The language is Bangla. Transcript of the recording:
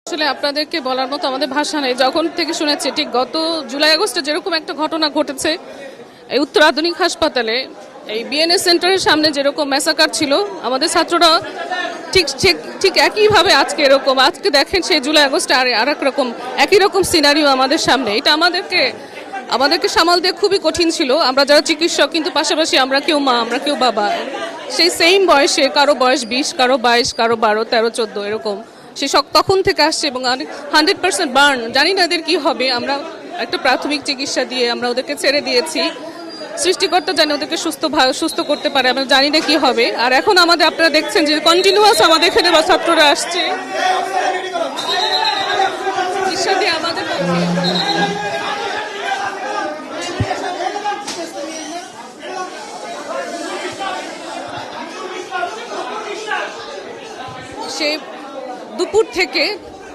আসলে আপনাদেরকে বলার মতো আমাদের ভাষা নেই। যখন থেকে শুনেছি ঠিক গত জুলাই আগস্টে যেরকম একটা ঘটনা ঘটেছে এই উত্তর আধুনিক হাসপাতালে, এই বিএনএস সেন্টারের সামনে যেরকম ম্যাসাকার ছিল, আমাদের ছাত্ররা ঠিক ঠিক ঠিক একইভাবে আজকে এরকম, আজকে দেখেন সেই জুলাই আগস্টে আর এক রকম একই রকম সিনারিও আমাদের সামনে। এটা আমাদেরকে সামাল দিয়ে খুবই কঠিন ছিল। আমরা যারা চিকিৎসক, কিন্তু পাশাপাশি আমরা কেউ মা, আমরা কেউ বাবা, সেই সেম বয়সে, কারো বয়স 20, কারো 22, কারো 12, 13, 14 এরকম। সে তখন থেকে আসছে এবং 100% বার্ন। জানি না এদের কি হবে। আমরা একটা প্রাথমিক চিকিৎসা দিয়ে আমরা ওদেরকে ছেড়ে দিয়েছি। সৃষ্টিকর্তা জানি ওদেরকে সুস্থ করতে পারে, আমরা জানি না কি হবে। আর এখন আমাদের আপনারা দেখছেন যে কন্টিনিউয়াস আমাদের এখানে ছাত্ররা আসছে চিকিৎসা দিয়ে আমাদের সে দুপুর থেকে